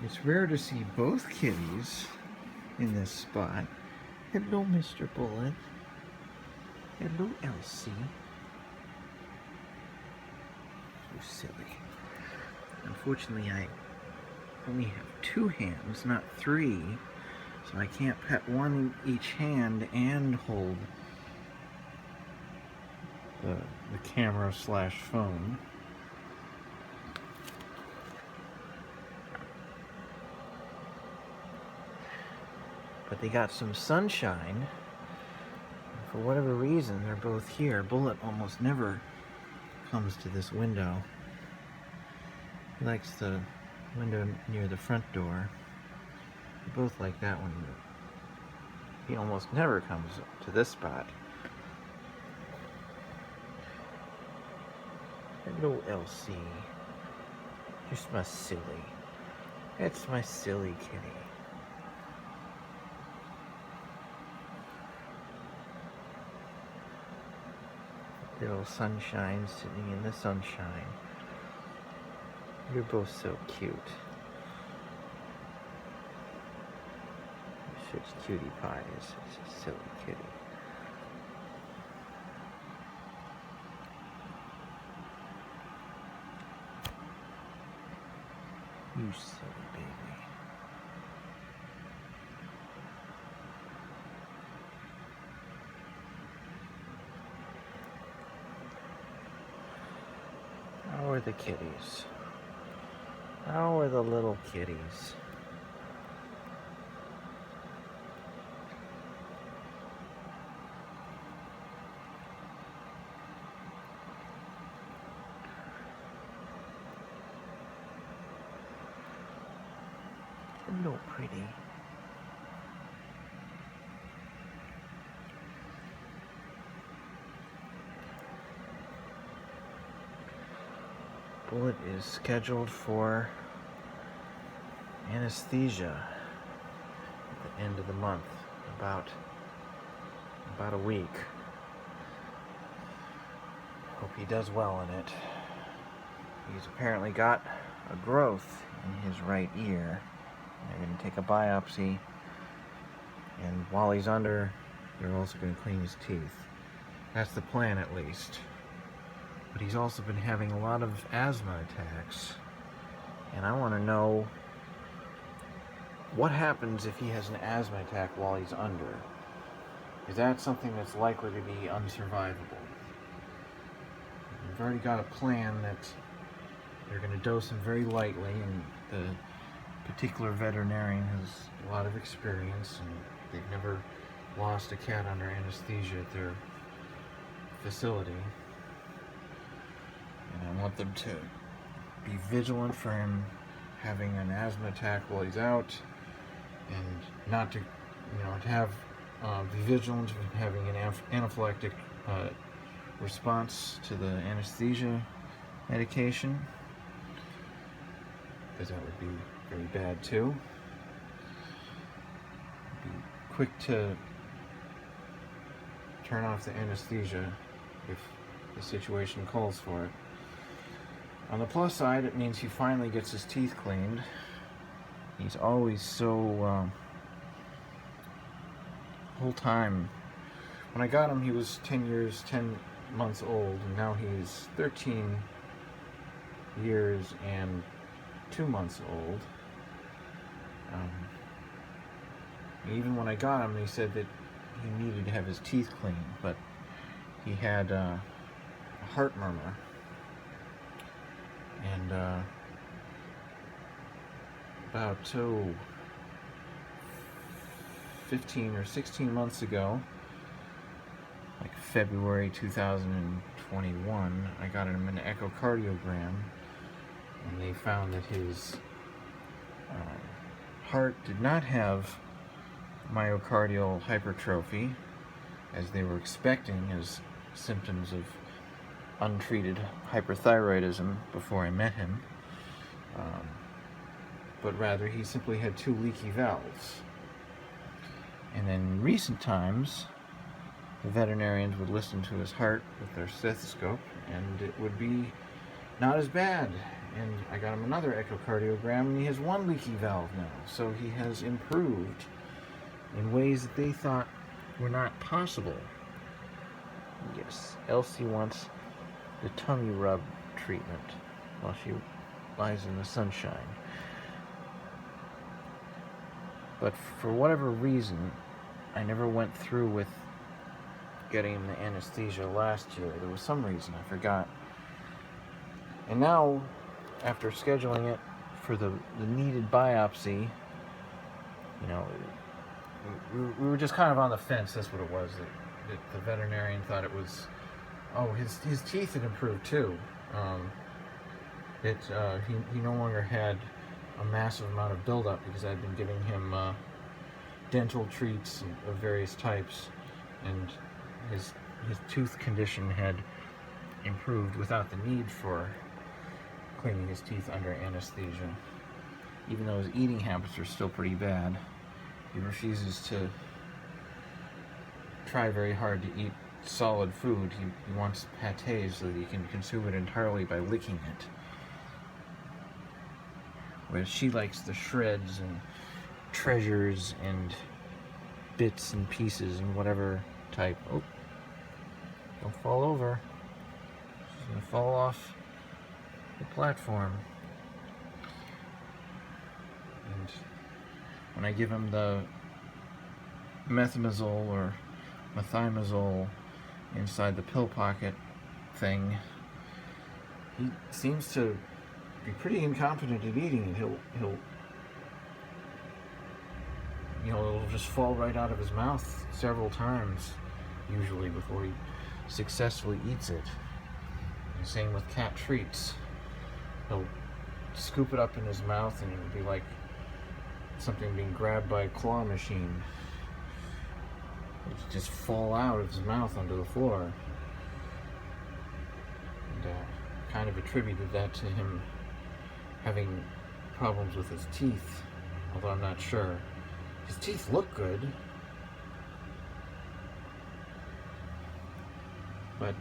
It's rare to see both kitties in this spot. Hello, Mr. Bullet. Hello, Elsie. So silly. Unfortunately, I only have 2 hands, not 3, so I can't pet one in each hand and hold the camera / phone. But they got some sunshine. For whatever reason, they're both here. Bullet almost never comes to this window. He likes the window near the front door. They both like that one. He almost never comes to this spot. Hello, Elsie. Here's my silly. That's my silly kitty. Little sunshine sitting in the sunshine. You're both so cute. You're such cutie pies. Such a silly kitty. You silly baby. How are the kitties? How are the little kitties? Hello, pretty. Bullet is scheduled for anesthesia at the end of the month, about a week. Hope he does well in it. He's apparently got a growth in his right ear. They're going to take a biopsy, and while he's under, they're also going to clean his teeth. That's the plan, at least. But he's also been having a lot of asthma attacks, and I want to know what happens if he has an asthma attack while he's under. Is that something that's likely to be unsurvivable? We've already got a plan that they're going to dose him very lightly, and the particular veterinarian has a lot of experience, and they've never lost a cat under anesthesia at their facility. And I want them to be vigilant for him having an asthma attack while he's out, and not to, to have be vigilant of having an anaphylactic response to the anesthesia medication, because that would be very bad too. Be quick to turn off the anesthesia if the situation calls for it. On the plus side, it means he finally gets his teeth cleaned. He's always so whole time. When I got him, he was 10 months old, and now he's 13 years and 2 months old. Even when I got him, they said that he needed to have his teeth cleaned, but he had a heart murmur. And about 15 or 16 months ago, like February 2021, I got him an echocardiogram, and they found that his heart did not have myocardial hypertrophy, as they were expecting as symptoms of untreated hyperthyroidism before I met him, but rather he simply had 2 leaky valves. And then in recent times, the veterinarians would listen to his heart with their stethoscope, and it would be not as bad and I got him another echocardiogram, and he has one leaky valve now. So he has improved in ways that they thought were not possible. Yes, Elsie wants the tummy rub treatment while she lies in the sunshine. But for whatever reason, I never went through with getting him the anesthesia last year. There was some reason, I forgot. And now, after scheduling it for the needed biopsy, you know, we were just kind of on the fence. That's what it was. That the veterinarian thought it was, oh, his teeth had improved too. He no longer had a massive amount of buildup because I'd been giving him dental treats of various types, and his tooth condition had improved without the need for cleaning his teeth under anesthesia. Even though his eating habits are still pretty bad, he refuses to try very hard to eat solid food. He wants pâté so that he can consume it entirely by licking it. Whereas she likes the shreds and treasures and bits and pieces and whatever type. Oh, don't fall over. She's gonna fall off the platform. And when I give him the methimazole or methimazole inside the pill pocket thing, he seems to be pretty incompetent at eating it. He'll it'll just fall right out of his mouth several times, usually, before he successfully eats it. And same with cat treats. He'll scoop it up in his mouth and it'll be like something being grabbed by a claw machine. It'll just fall out of his mouth onto the floor. And kind of attributed that to him having problems with his teeth, although I'm not sure. His teeth look good, but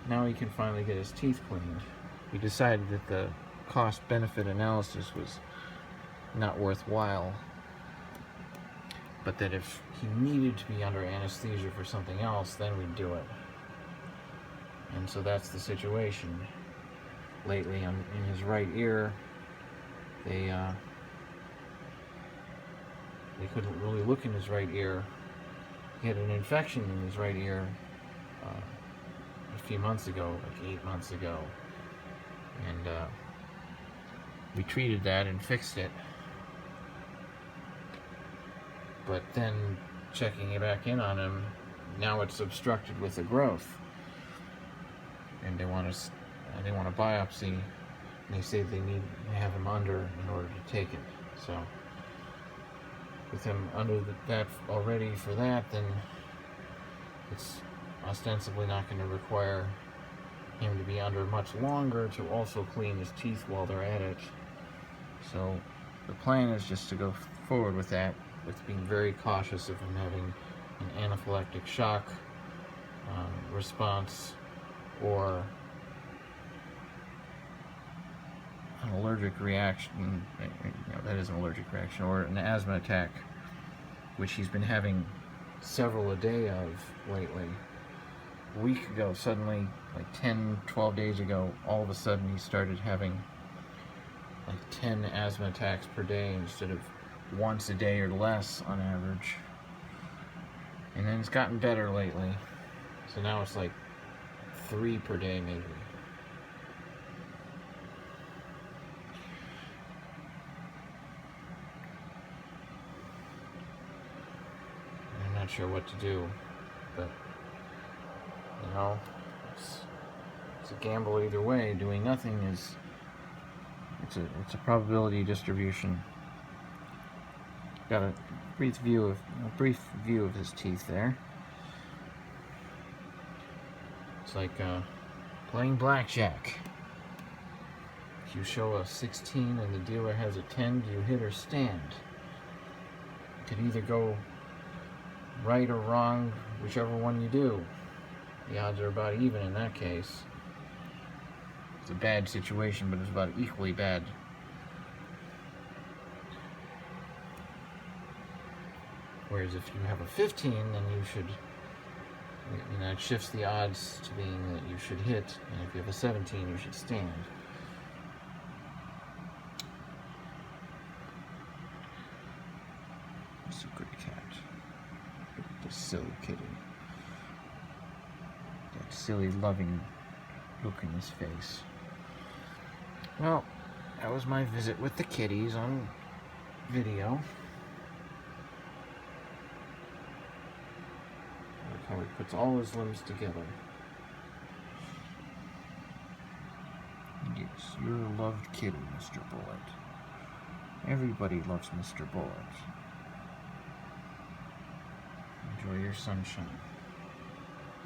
now he can finally get his teeth cleaned. We decided that the cost-benefit analysis was not worthwhile, but that if he needed to be under anesthesia for something else, then we'd do it. And so that's the situation. Lately, in his right ear, they couldn't really look in his right ear. He had an infection in his right ear a few months ago, like 8 months ago. And we treated that and fixed it. But then checking it back in on him, now it's obstructed with a growth. And they want a biopsy, and they say they need to have him under in order to take it. So with him under that already for that, then it's ostensibly not going to require him to be under much longer to also clean his teeth while they're at it. So the plan is just to go forward with that, with being very cautious of him having an anaphylactic shock response or an allergic reaction, that is an allergic reaction, or an asthma attack, which he's been having several a day of lately. A week ago, suddenly, like 10, 12 days ago, all of a sudden he started having like 10 asthma attacks per day instead of once a day or less on average. And then it's gotten better lately. So now it's like 3 per day maybe. I'm not sure what to do, but it's a gamble either way. Doing nothing is it's a probability distribution. Got a brief view of his teeth there. It's like playing blackjack. If you show a 16 and the dealer has a 10, do you hit or stand? It could either go right or wrong, whichever one you do. The odds are about even in that case. It's a bad situation, but it's about equally bad. Whereas if you have a 15, then you should, you know, it shifts the odds to being that you should hit, and if you have a 17, you should stand. It's a great cat. The silly kitty. That silly, loving look in his face. Well, that was my visit with the kitties on video. Look how he puts all his limbs together. Yes, you're a loved kitty, Mr. Bullet. Everybody loves Mr. Bullet. Enjoy your sunshine.